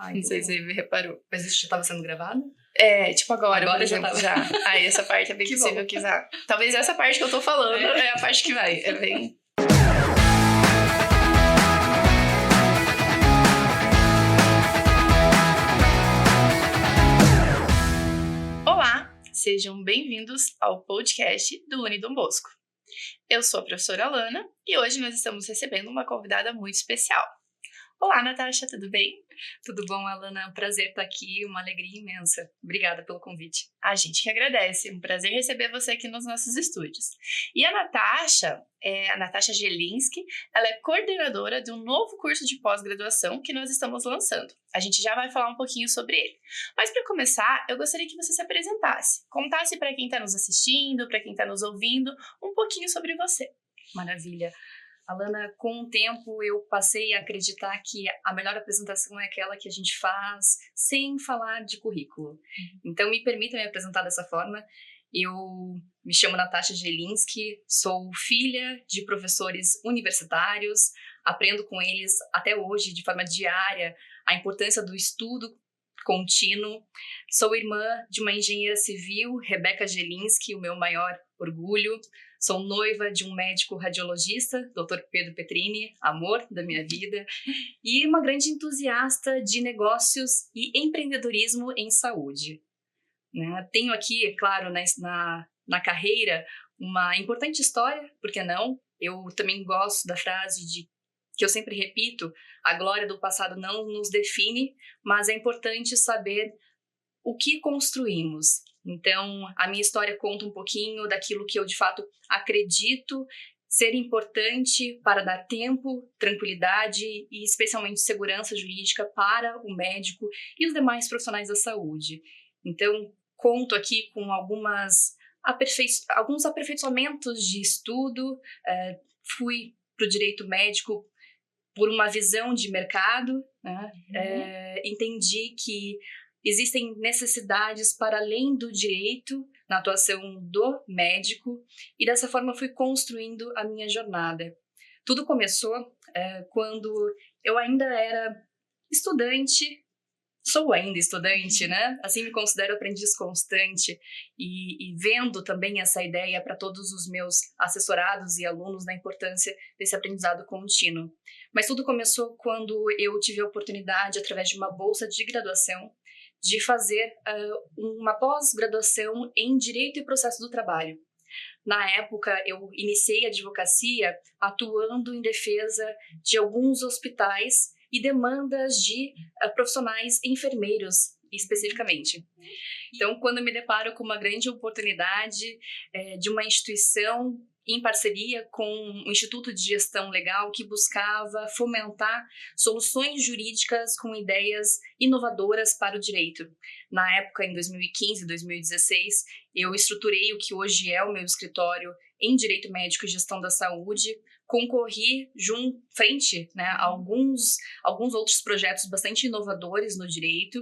Ai, Não que sei bom. se você reparou. Mas isso já estava sendo gravado? Tipo agora por Já exemplo, tava. já. Aí essa parte é bem Que possível bom. que vá. Talvez essa parte que eu tô falando é a parte que vai. É bem... Olá, sejam bem-vindos ao podcast do Unidom Bosco. Eu sou a professora Alana e hoje nós estamos recebendo uma convidada muito especial. Olá, Natasha, tudo bem? Tudo bom, Alana? Prazer estar aqui, uma alegria imensa. Obrigada pelo convite. A gente que agradece, um prazer receber você aqui nos nossos estúdios. E a Natasha Gelinski, ela é coordenadora de um novo curso de pós-graduação que nós estamos lançando. A gente já vai falar um pouquinho sobre ele. Mas para começar, eu gostaria que você se apresentasse, contasse para quem está nos assistindo, para quem está nos ouvindo, um pouquinho sobre você. Maravilha. Alana, com o tempo eu passei a acreditar que a melhor apresentação é aquela que a gente faz sem falar de currículo. Então, me permita me apresentar dessa forma. Eu me chamo Natasha Gelinski, sou filha de professores universitários, aprendo com eles até hoje, de forma diária, a importância do estudo contínuo. Sou irmã de uma engenheira civil, Rebeca Gelinski, o meu maior orgulho. Sou noiva de um médico radiologista, Dr. Pedro Petrini, amor da minha vida, e uma grande entusiasta de negócios e empreendedorismo em saúde. Tenho aqui, é claro, na carreira, uma importante história, por que não? Eu também gosto da frase que eu sempre repito, a glória do passado não nos define, mas é importante saber o que construímos. Então, a minha história conta um pouquinho daquilo que eu, de fato, acredito ser importante para dar tempo, tranquilidade e, especialmente, segurança jurídica para o médico e os demais profissionais da saúde. Então, conto aqui com alguns aperfeiçoamentos de estudo. Fui para o direito médico por uma visão de mercado, entendi que existem necessidades para além do direito na atuação do médico e dessa forma fui construindo a minha jornada. Tudo começou quando eu ainda era estudante, sou ainda estudante, Assim me considero aprendiz constante e vendo também essa ideia para todos os meus assessorados e alunos da importância desse aprendizado contínuo. Mas tudo começou quando eu tive a oportunidade, através de uma bolsa de graduação, de fazer uma pós-graduação em Direito e Processo do Trabalho. Na época, eu iniciei a advocacia atuando em defesa de alguns hospitais e demandas de profissionais enfermeiros, especificamente. Então, quando eu me deparo com uma grande oportunidade de uma instituição em parceria com o Instituto de Gestão Legal que buscava fomentar soluções jurídicas com ideias inovadoras para o direito. Na época, em 2015 e 2016, eu estruturei o que hoje é o meu escritório em Direito Médico e Gestão da Saúde, concorri frente a alguns outros projetos bastante inovadores no direito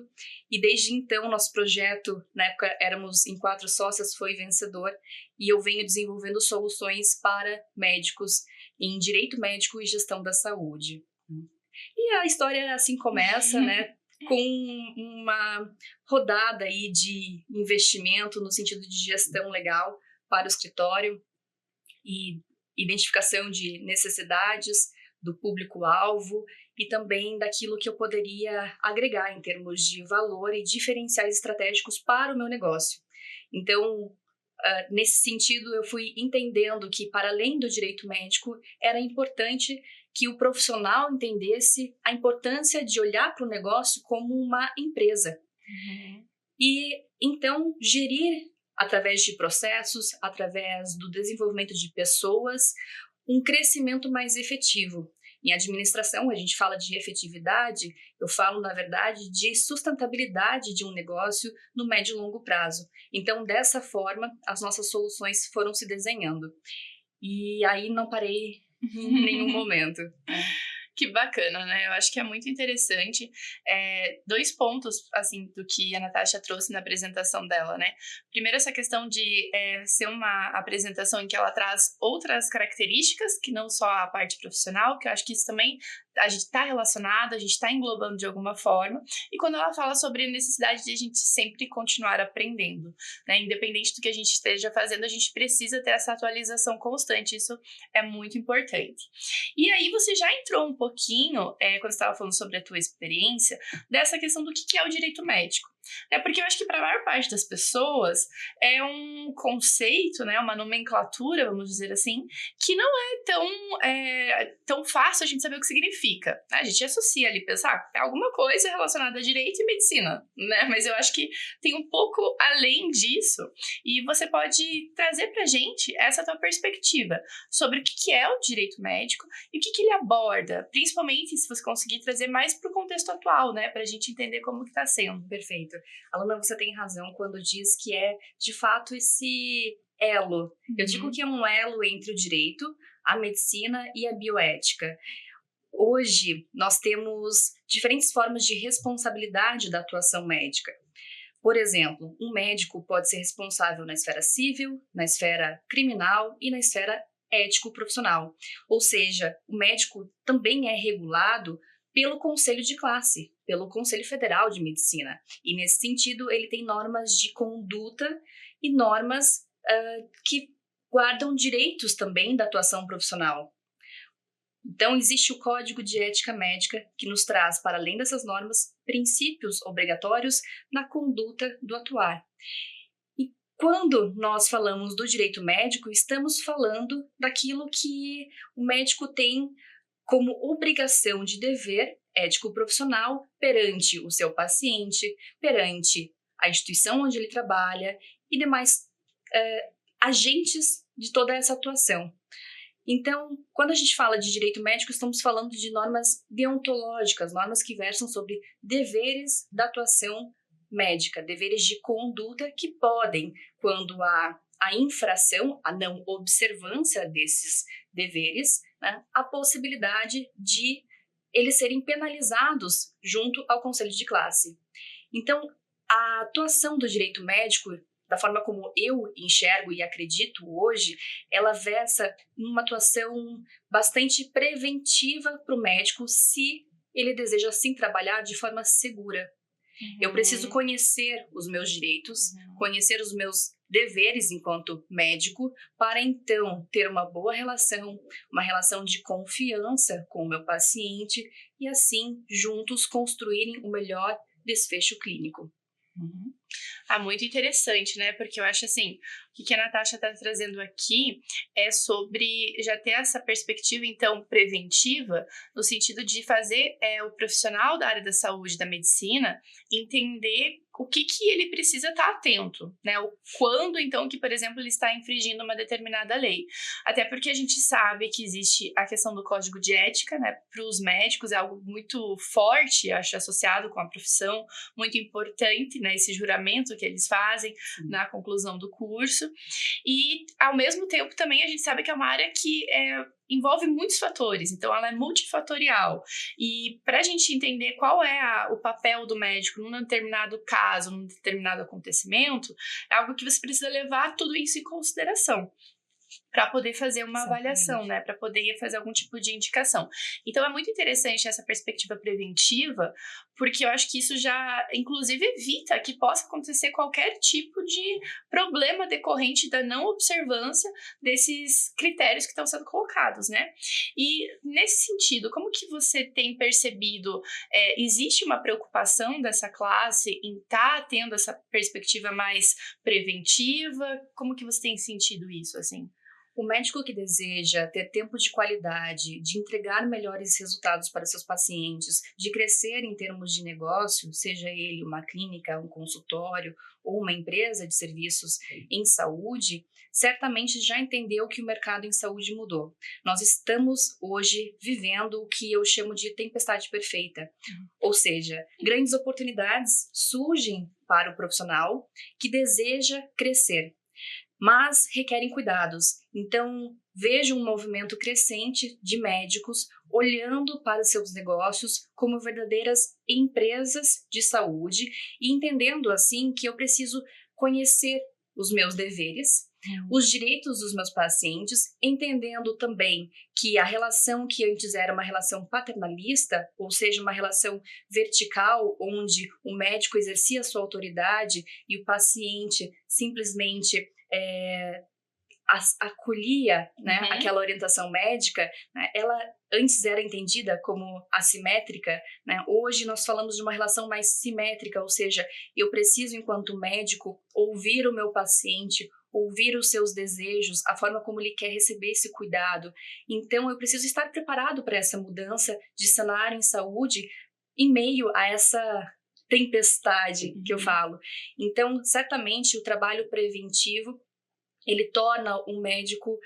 e desde então nosso projeto, na época éramos em 4 sócias, foi vencedor e eu venho desenvolvendo soluções para médicos em Direito Médico e Gestão da Saúde. E a história assim começa, com uma rodada aí de investimento no sentido de gestão legal para o escritório e identificação de necessidades do público-alvo e também daquilo que eu poderia agregar em termos de valor e diferenciais estratégicos para o meu negócio. Então, nesse sentido, eu fui entendendo que, para além do direito médico, era importante que o profissional entendesse a importância de olhar para o negócio como uma empresa. E, então, gerir através de processos, através do desenvolvimento de pessoas, um crescimento mais efetivo. Em administração, a gente fala de efetividade, eu falo, na verdade, de sustentabilidade de um negócio no médio e longo prazo. Então, dessa forma, as nossas soluções foram se desenhando. E aí não parei em nenhum momento. Que bacana, Eu acho que é muito interessante. 2 pontos, assim, do que a Natasha trouxe na apresentação dela, Primeiro, essa questão de ser uma apresentação em que ela traz outras características, que não só a parte profissional, que eu acho que isso também a gente está relacionado, a gente está englobando de alguma forma, e quando ela fala sobre a necessidade de a gente sempre continuar aprendendo, né? Independente do que a gente esteja fazendo, a gente precisa ter essa atualização constante, isso é muito importante. E aí você já entrou um pouquinho, quando você estava falando sobre a tua experiência, dessa questão do que é o direito médico. Porque eu acho que para a maior parte das pessoas é um conceito, né, uma nomenclatura, vamos dizer assim, que não é tão fácil a gente saber o que significa. A gente associa ali, pensar, é alguma coisa relacionada a direito e medicina, né? Mas eu acho que tem um pouco além disso, e você pode trazer pra gente essa tua perspectiva sobre o que é o direito médico e o que ele aborda, principalmente se você conseguir trazer mais para o contexto atual, né, pra gente entender como que tá sendo. Perfeito. Alana, você tem razão quando diz que é, de fato, esse elo. Eu digo que é um elo entre o direito, a medicina e a bioética. Hoje, nós temos diferentes formas de responsabilidade da atuação médica. Por exemplo, um médico pode ser responsável na esfera civil, na esfera criminal e na esfera ético-profissional. Ou seja, o médico também é regulado pelo Conselho de Classe, pelo Conselho Federal de Medicina. E, nesse sentido, ele tem normas de conduta e normas que guardam direitos também da atuação profissional. Então, existe o Código de Ética Médica, que nos traz, para além dessas normas, princípios obrigatórios na conduta do atuar. E quando nós falamos do direito médico, estamos falando daquilo que o médico tem como obrigação de dever ético-profissional perante o seu paciente, perante a instituição onde ele trabalha e demais agentes de toda essa atuação. Então, quando a gente fala de direito médico, estamos falando de normas deontológicas, normas que versam sobre deveres da atuação médica, deveres de conduta que podem, quando há a infração, a não observância desses deveres, né, a possibilidade de eles serem penalizados junto ao Conselho de Classe. Então, a atuação do direito médico, da forma como eu enxergo e acredito hoje, ela versa numa atuação bastante preventiva para o médico se ele deseja, sim, trabalhar de forma segura. Eu preciso conhecer os meus direitos, conhecer os meus deveres enquanto médico, para então ter uma boa relação, uma relação de confiança com o meu paciente e assim juntos construírem o melhor desfecho clínico. Muito interessante, né? Porque eu acho assim, o que a Natasha está trazendo aqui é sobre já ter essa perspectiva, então, preventiva, no sentido de fazer o profissional da área da saúde, da medicina, entender o que ele precisa estar atento, né? O quando, então, que, por exemplo, ele está infringindo uma determinada lei. Até porque a gente sabe que existe a questão do código de ética, né? Para os médicos é algo muito forte, acho, associado com a profissão, muito importante, né? Esse juramento que eles fazem na conclusão do curso. E, ao mesmo tempo, também a gente sabe que é uma área que envolve muitos fatores, então ela é multifatorial. E para a gente entender qual é o papel do médico num determinado caso, num determinado acontecimento, é algo que você precisa levar tudo isso em consideração para poder fazer uma avaliação, né? Para poder fazer algum tipo de indicação. Então, é muito interessante essa perspectiva preventiva, porque eu acho que isso já, inclusive, evita que possa acontecer qualquer tipo de problema decorrente da não observância desses critérios que estão sendo colocados, né? E, nesse sentido, como que você tem percebido, existe uma preocupação dessa classe em estar tendo essa perspectiva mais preventiva? Como que você tem sentido isso, assim? O médico que deseja ter tempo de qualidade, de entregar melhores resultados para seus pacientes, de crescer em termos de negócio, seja ele uma clínica, um consultório ou uma empresa de serviços em saúde, certamente já entendeu que o mercado em saúde mudou. Nós estamos hoje vivendo o que eu chamo de tempestade perfeita, ou seja, grandes oportunidades surgem para o profissional que deseja crescer, mas requerem cuidados. Então, vejo um movimento crescente de médicos olhando para seus negócios como verdadeiras empresas de saúde e entendendo, assim, que eu preciso conhecer os meus deveres, os direitos dos meus pacientes, entendendo também que a relação que antes era uma relação paternalista, ou seja, uma relação vertical, onde o médico exercia sua autoridade e o paciente simplesmente acolhia, né, aquela orientação médica, né, ela antes era entendida como assimétrica, né, hoje nós falamos de uma relação mais simétrica, ou seja, eu preciso, enquanto médico, ouvir o meu paciente, ouvir os seus desejos, a forma como ele quer receber esse cuidado. Então, eu preciso estar preparado para essa mudança de cenário em saúde em meio a essa tempestade que eu falo. Então, certamente, o trabalho preventivo ele torna o médico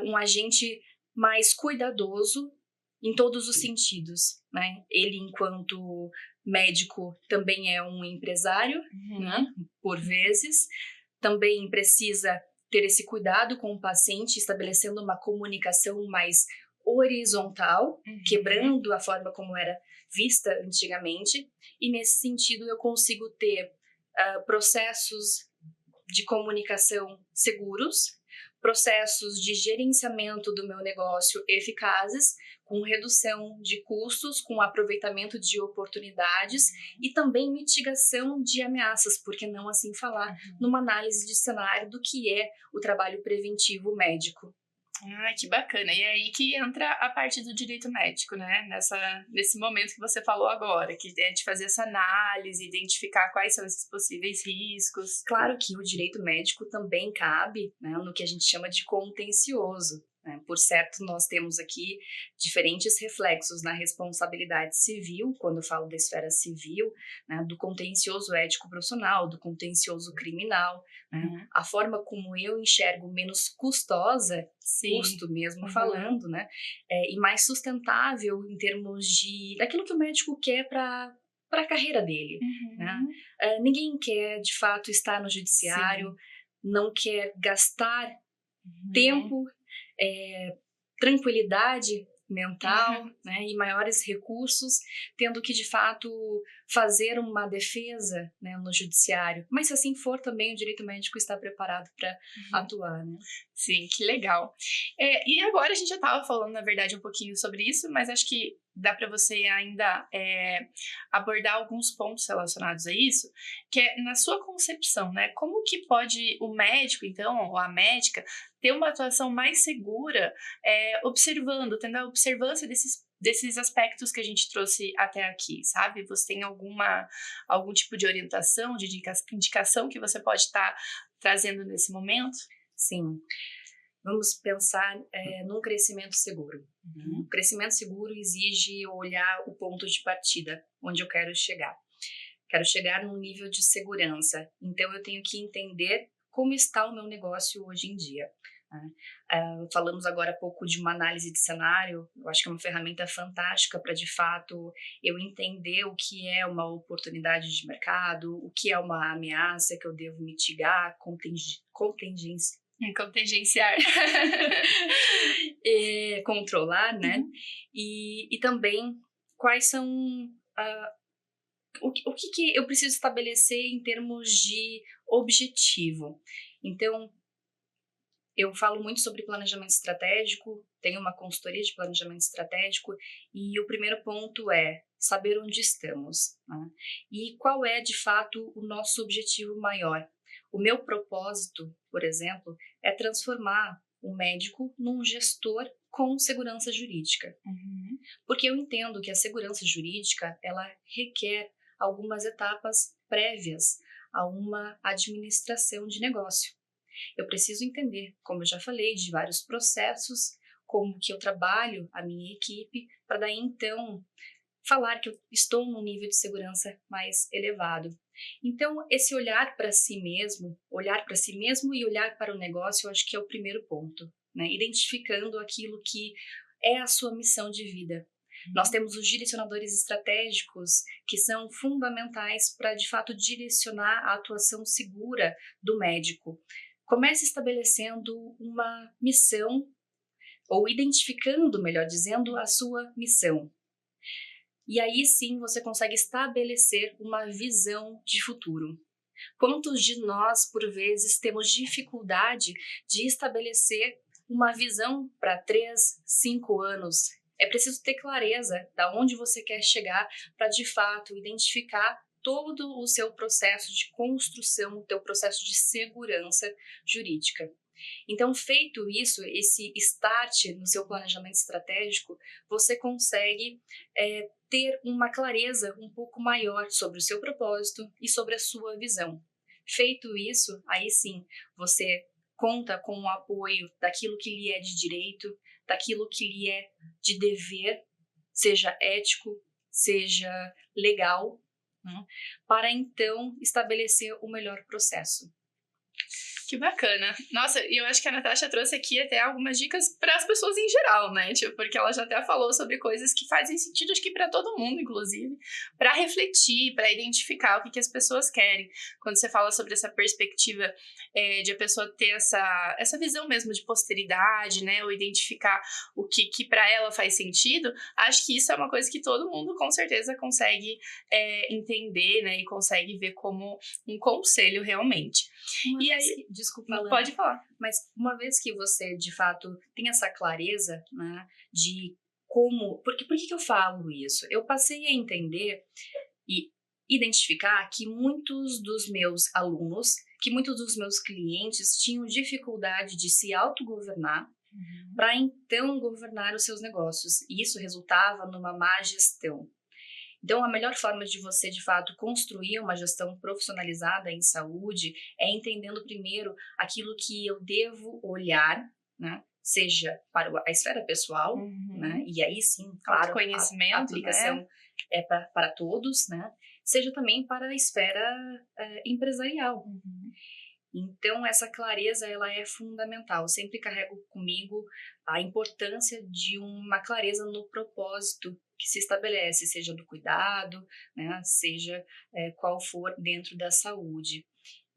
um agente mais cuidadoso em todos os sentidos, né? Ele, enquanto médico, também é um empresário, né? Por vezes. Também precisa ter esse cuidado com o paciente, estabelecendo uma comunicação mais horizontal, quebrando a forma como era vista antigamente. E, nesse sentido, eu consigo ter processos de comunicação seguros, processos de gerenciamento do meu negócio eficazes, com redução de custos, com aproveitamento de oportunidades e também mitigação de ameaças, por que não assim falar, numa análise de cenário do que é o trabalho preventivo médico. Ah, que bacana. E é aí que entra a parte do direito médico, né? Nesse momento que você falou agora, que é de fazer essa análise, identificar quais são esses possíveis riscos. Claro que o direito médico também cabe, né, no que a gente chama de contencioso. Por certo, nós temos aqui diferentes reflexos na responsabilidade civil, quando eu falo da esfera civil, né, do contencioso ético profissional, do contencioso criminal, né, a forma como eu enxergo menos custosa, custo mesmo falando, né, e mais sustentável em termos daquilo que o médico quer para a carreira dele. Né? Ninguém quer, de fato, estar no judiciário, não quer gastar tempo, tranquilidade mental, né, e maiores recursos, tendo que, de fato, fazer uma defesa, né, no judiciário. Mas, se assim for, também o direito médico está preparado para atuar. Né? Sim, que legal. E agora a gente já estava falando, na verdade, um pouquinho sobre isso, mas acho que dá para você ainda abordar alguns pontos relacionados a isso, que é na sua concepção, né? Como que pode o médico, então, ou a médica, ter uma atuação mais segura, observando, tendo a observância desses aspectos que a gente trouxe até aqui, sabe? Você tem algum tipo de orientação, de indicação que você pode estar trazendo nesse momento? Sim. Vamos pensar num crescimento seguro. O crescimento seguro exige olhar o ponto de partida, onde eu quero chegar. Quero chegar num nível de segurança. Então, eu tenho que entender como está o meu negócio hoje em dia. Falamos agora há pouco de uma análise de cenário. Eu acho que é uma ferramenta fantástica para, de fato, eu entender o que é uma oportunidade de mercado, o que é uma ameaça que eu devo mitigar, Contingenciar. Controlar, né? E também quais são o que eu preciso estabelecer em termos de objetivo. Então, eu falo muito sobre planejamento estratégico, tenho uma consultoria de planejamento estratégico e o primeiro ponto é saber onde estamos, né? E qual é, de fato, o nosso objetivo maior. O meu propósito, por exemplo, é transformar o médico num gestor com segurança jurídica. Porque eu entendo que a segurança jurídica, ela requer algumas etapas prévias a uma administração de negócio. Eu preciso entender, como eu já falei, de vários processos, como que eu trabalho a minha equipe, para daí então falar que eu estou num nível de segurança mais elevado. Então, esse olhar para si mesmo e olhar para o negócio, eu acho que é o primeiro ponto, né? Identificando aquilo que é a sua missão de vida. Nós temos os direcionadores estratégicos que são fundamentais para, de fato, direcionar a atuação segura do médico. Comece estabelecendo uma missão, ou identificando, melhor dizendo, a sua missão. E aí sim você consegue estabelecer uma visão de futuro. Quantos de nós, por vezes, temos dificuldade de estabelecer uma visão para 3, 5 anos? É preciso ter clareza de onde você quer chegar para, de fato, identificar todo o seu processo de construção, o teu processo de segurança jurídica. Então, feito isso, esse start no seu planejamento estratégico, você consegue ter uma clareza um pouco maior sobre o seu propósito e sobre a sua visão. Feito isso, aí sim, você conta com o apoio daquilo que lhe é de direito, daquilo que lhe é de dever, seja ético, seja legal, né, para então estabelecer o melhor processo. Que bacana. Nossa, e eu acho que a Natasha trouxe aqui até algumas dicas para as pessoas em geral, né? Tipo, porque ela já até falou sobre coisas que fazem sentido, acho que para todo mundo, inclusive, para refletir, para identificar o que as pessoas querem. Quando você fala sobre essa perspectiva de a pessoa ter essa visão mesmo de posteridade, né? Ou identificar o que para ela faz sentido, acho que isso é uma coisa que todo mundo com certeza consegue entender, né? E consegue ver como um conselho realmente. E aí, desculpa, Alana, pode falar. Mas uma vez que você, de fato, tem essa clareza, né, de como... Por que eu falo isso? Eu passei a entender e identificar que muitos dos meus alunos, que muitos dos meus clientes tinham dificuldade de se autogovernar para então governar os seus negócios. E isso resultava numa má gestão. Então, a melhor forma de você, de fato, construir uma gestão profissionalizada em saúde é entendendo primeiro aquilo que eu devo olhar, né? Seja para a esfera pessoal, né? E aí sim, claro, conhecimento, a aplicação, né, é para todos, né? Seja também para a esfera empresarial. Então, essa clareza, ela é fundamental. Eu sempre carrego comigo a importância de uma clareza no propósito que se estabelece, seja do cuidado, né, seja qual for dentro da saúde.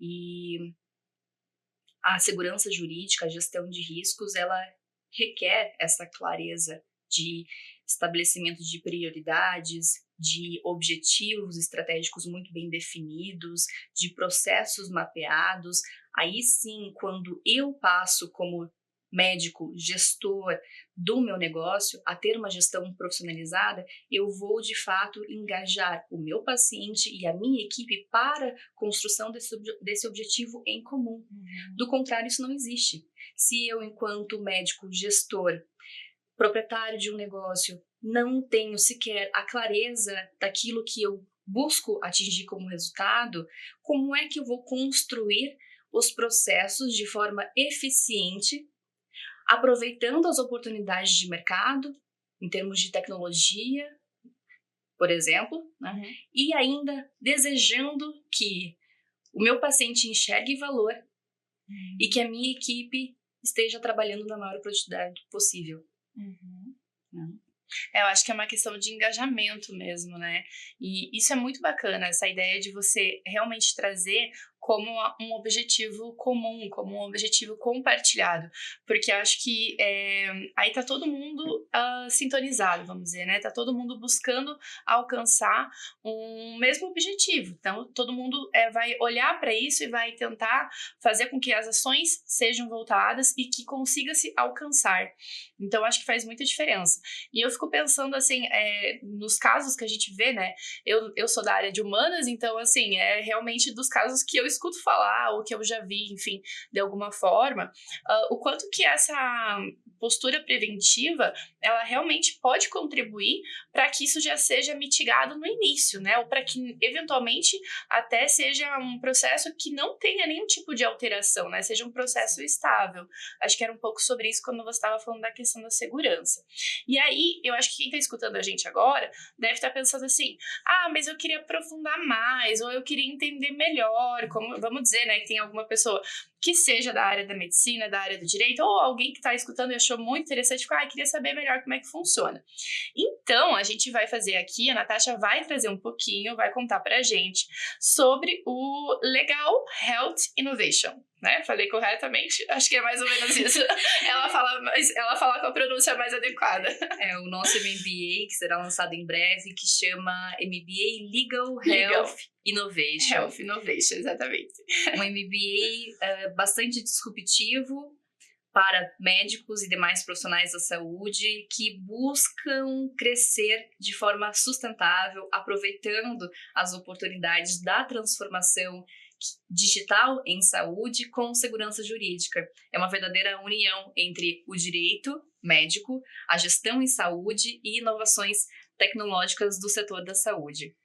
E a segurança jurídica, a gestão de riscos, ela requer essa clareza de estabelecimento de prioridades, de objetivos estratégicos muito bem definidos, de processos mapeados. Aí sim, quando eu passo como médico, gestor do meu negócio, a ter uma gestão profissionalizada, eu vou de fato engajar o meu paciente e a minha equipe para a construção desse objetivo em comum. Do contrário, isso não existe. Se eu, enquanto médico, gestor, proprietário de um negócio, não tenho sequer a clareza daquilo que eu busco atingir como resultado, como é que eu vou construir os processos de forma eficiente, aproveitando as oportunidades de mercado, em termos de tecnologia, por exemplo, né? E ainda desejando que o meu paciente enxergue valor e que a minha equipe esteja trabalhando na maior produtividade possível. Eu acho que é uma questão de engajamento mesmo, né? E isso é muito bacana, essa ideia de você realmente trazer como um objetivo comum, como um objetivo compartilhado. Porque eu acho que aí tá todo mundo sintonizado, vamos dizer, né? Tá todo mundo buscando alcançar um mesmo objetivo. Então, todo mundo vai olhar para isso e vai tentar fazer com que as ações sejam voltadas e que consiga se alcançar. Então, acho que faz muita diferença. E eu fico pensando, assim, nos casos que a gente vê, né? Eu sou da área de humanas, então, assim, é realmente dos casos que eu escuto falar, ou que eu já vi, enfim, de alguma forma, o quanto que essa postura preventiva, ela realmente pode contribuir para que isso já seja mitigado no início, né? Ou para que, eventualmente, até seja um processo que não tenha nenhum tipo de alteração, né? Seja um processo estável. Acho que era um pouco sobre isso quando você estava falando da questão da segurança. E aí, eu acho que quem está escutando a gente agora deve estar pensando assim, mas eu queria aprofundar mais, ou eu queria entender melhor, como, vamos dizer, né, que tem alguma pessoa que seja da área da medicina, da área do direito, ou alguém que está escutando e achou achou muito interessante, queria saber melhor como é que funciona. Então, a gente vai fazer aqui, a Natasha vai trazer um pouquinho, vai contar pra gente sobre o Legal Health Innovation, né? Falei corretamente? Acho que é mais ou menos isso. ela fala com a pronúncia mais adequada. É o nosso MBA, que será lançado em breve, que chama MBA Legal Health Innovation. Health Innovation, exatamente. Um MBA bastante disruptivo para médicos e demais profissionais da saúde que buscam crescer de forma sustentável, aproveitando as oportunidades da transformação digital em saúde com segurança jurídica. É uma verdadeira união entre o direito médico, a gestão em saúde e inovações tecnológicas do setor da saúde.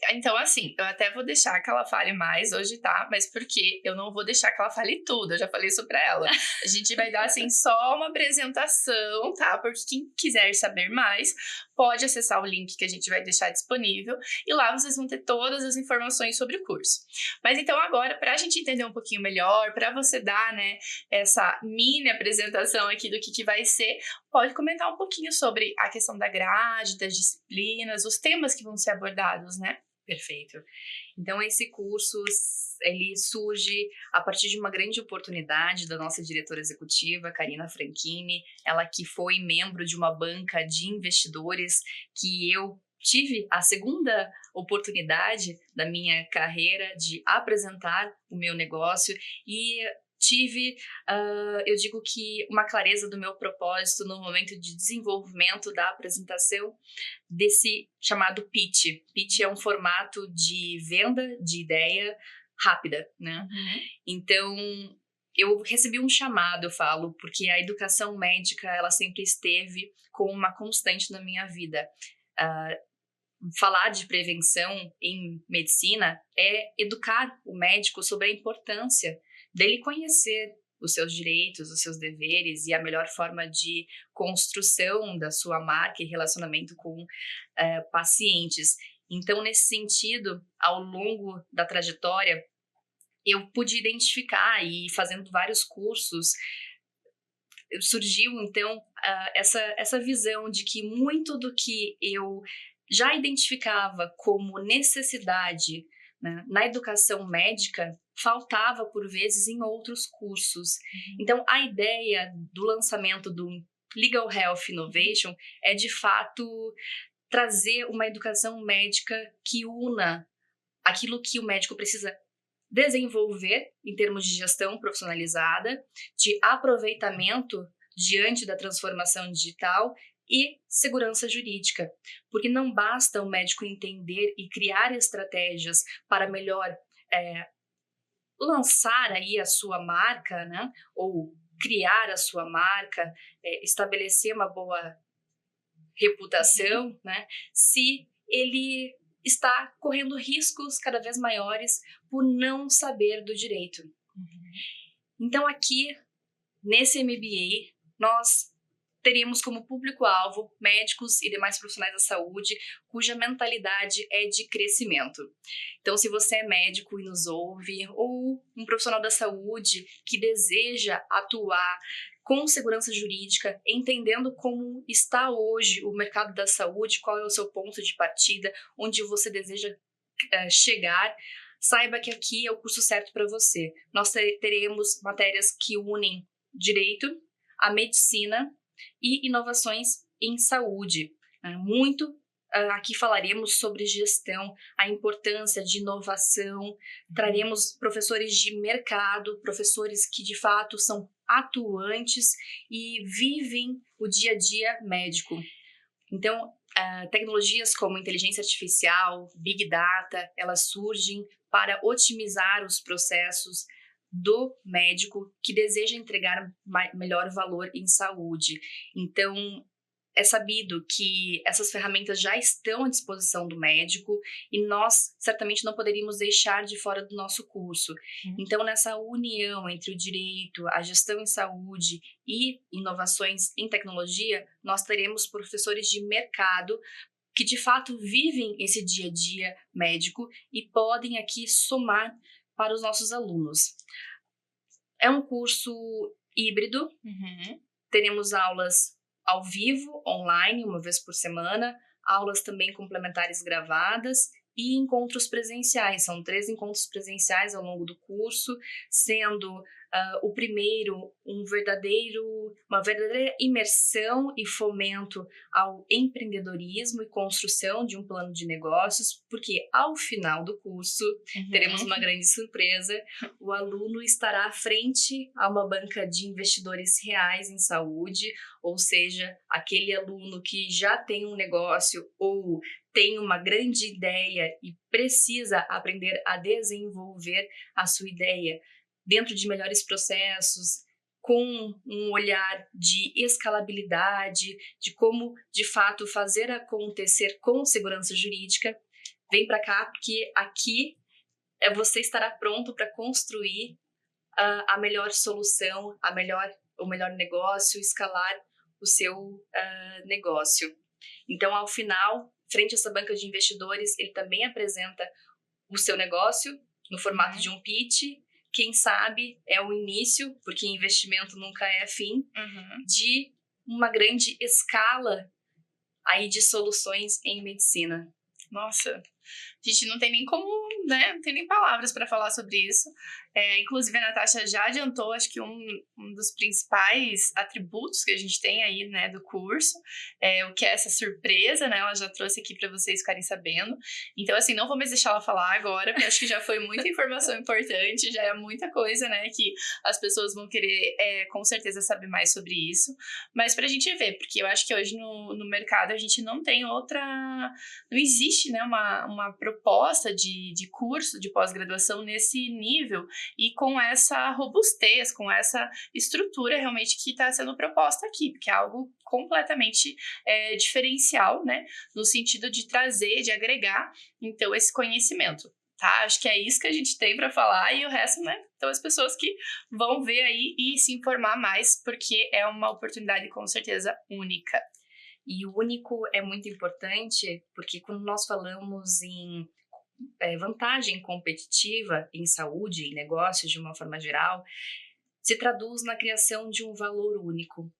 Então assim, eu até vou deixar que ela fale mais hoje, tá? Mas porque eu não vou deixar que ela fale tudo, eu já falei isso pra ela. A gente vai dar, assim, só uma apresentação, tá? Porque quem quiser saber mais, pode acessar o link que a gente vai deixar disponível e lá vocês vão ter todas as informações sobre o curso. Mas então agora, pra gente entender um pouquinho melhor, pra você dar, né, essa mini apresentação aqui do que vai ser, pode comentar um pouquinho sobre a questão da grade, das disciplinas, os temas que vão ser abordados, né? Perfeito. Então, esse curso, ele surge a partir de uma grande oportunidade da nossa diretora executiva, Karina Franchini, ela que foi membro de uma banca de investidores que eu tive a segunda oportunidade da minha carreira de apresentar o meu negócio e tive, eu digo que uma clareza do meu propósito no momento de desenvolvimento da apresentação desse chamado pitch. Pitch é um formato de venda de ideia rápida, né? Então, eu recebi um chamado, eu falo, porque a educação médica, ela sempre esteve como uma constante na minha vida. Falar de prevenção em medicina é educar o médico sobre a importância dele conhecer os seus direitos, os seus deveres e a melhor forma de construção da sua marca e relacionamento com pacientes. Então, nesse sentido, ao longo da trajetória, eu pude identificar e fazendo vários cursos, surgiu então essa visão de que muito do que eu já identificava como necessidade, né, na educação médica faltava por vezes em outros cursos. Então a ideia do lançamento do Legal Health Innovation é de fato trazer uma educação médica que una aquilo que o médico precisa desenvolver em termos de gestão profissionalizada, de aproveitamento diante da transformação digital e segurança jurídica, porque não basta o médico entender e criar estratégias para melhor lançar aí a sua marca, né, ou criar a sua marca, estabelecer uma boa reputação, né, se ele está correndo riscos cada vez maiores por não saber do direito. Então aqui, nesse MBA, nós teríamos como público-alvo médicos e demais profissionais da saúde cuja mentalidade é de crescimento. Então, se você é médico e nos ouve, ou um profissional da saúde que deseja atuar com segurança jurídica, entendendo como está hoje o mercado da saúde, qual é o seu ponto de partida, onde você deseja chegar, saiba que aqui é o curso certo para você. Nós teremos matérias que unem direito, a medicina e inovações em saúde. Aqui falaremos sobre gestão, a importância de inovação, traremos professores de mercado, professores que de fato são atuantes e vivem o dia a dia médico. Então, tecnologias como inteligência artificial, Big Data, elas surgem para otimizar os processos do médico que deseja entregar melhor valor em saúde. Então, é sabido que essas ferramentas já estão à disposição do médico e nós certamente não poderíamos deixar de fora do nosso curso. Então, nessa união entre o direito, a gestão em saúde e inovações em tecnologia, nós teremos professores de mercado que de fato vivem esse dia a dia médico e podem aqui somar para os nossos alunos. É um curso híbrido, Teremos aulas ao vivo, online, uma vez por semana, aulas também complementares gravadas e encontros presenciais. São 3 encontros presenciais ao longo do curso, sendo o primeiro uma verdadeira imersão e fomento ao empreendedorismo e construção de um plano de negócios, porque ao final do curso teremos uma grande surpresa: o aluno estará à frente a uma banca de investidores reais em saúde, ou seja, aquele aluno que já tem um negócio ou tem uma grande ideia e precisa aprender a desenvolver a sua ideia dentro de melhores processos, com um olhar de escalabilidade, de como, de fato, fazer acontecer com segurança jurídica. Vem para cá, porque aqui você estará pronto para construir a melhor solução, o melhor negócio, escalar o seu negócio. Então, ao final, frente a essa banca de investidores, ele também apresenta o seu negócio no formato de um pitch. Quem sabe é o início, porque investimento nunca é fim, de uma grande escala aí de soluções em medicina. Nossa, a gente não tem nem como, né? Não tem nem palavras para falar sobre isso. Inclusive, a Natasha já adiantou, acho que um dos principais atributos que a gente tem aí, né, do curso, o que é essa surpresa, né? Ela já trouxe aqui para vocês ficarem sabendo. Então, assim, não vou mais deixar ela falar agora, porque acho que já foi muita informação importante, já é muita coisa, né, que as pessoas vão querer, com certeza, saber mais sobre isso. Mas pra gente ver, porque eu acho que hoje no mercado a gente não tem não existe, né, uma proposta de curso de pós-graduação nesse nível e com essa robustez, com essa estrutura realmente que está sendo proposta aqui, porque é algo completamente diferencial, né, no sentido de trazer, de agregar, então, esse conhecimento, tá? Acho que é isso que a gente tem para falar e o resto, né, então as pessoas que vão ver aí e se informar mais, porque é uma oportunidade com certeza única. E o único é muito importante, porque quando nós falamos em vantagem competitiva em saúde e negócios de uma forma geral, se traduz na criação de um valor único.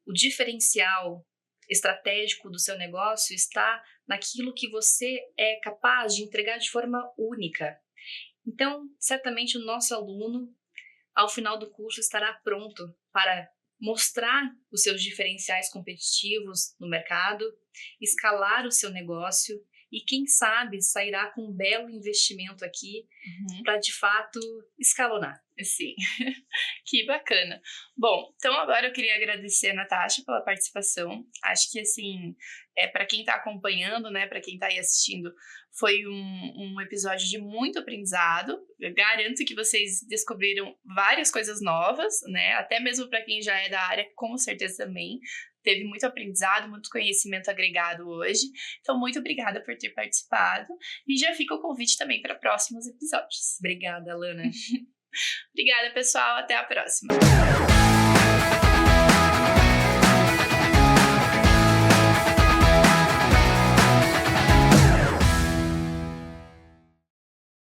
O diferencial estratégico do seu negócio está naquilo que você é capaz de entregar de forma única. Então, certamente o nosso aluno, ao final do curso, estará pronto para mostrar os seus diferenciais competitivos no mercado, escalar o seu negócio e, quem sabe, sairá com um belo investimento aqui para, de fato, escalonar. Sim, que bacana. Bom, então agora eu queria agradecer a Natasha pela participação. Acho que, assim, para quem está acompanhando, né, para quem está aí assistindo, foi um episódio de muito aprendizado. Eu garanto que vocês descobriram várias coisas novas, né, até mesmo para quem já é da área, com certeza também. Teve muito aprendizado, muito conhecimento agregado hoje. Então, muito obrigada por ter participado. E já fica o convite também para próximos episódios. Obrigada, Alana. Obrigada, pessoal. Até a próxima.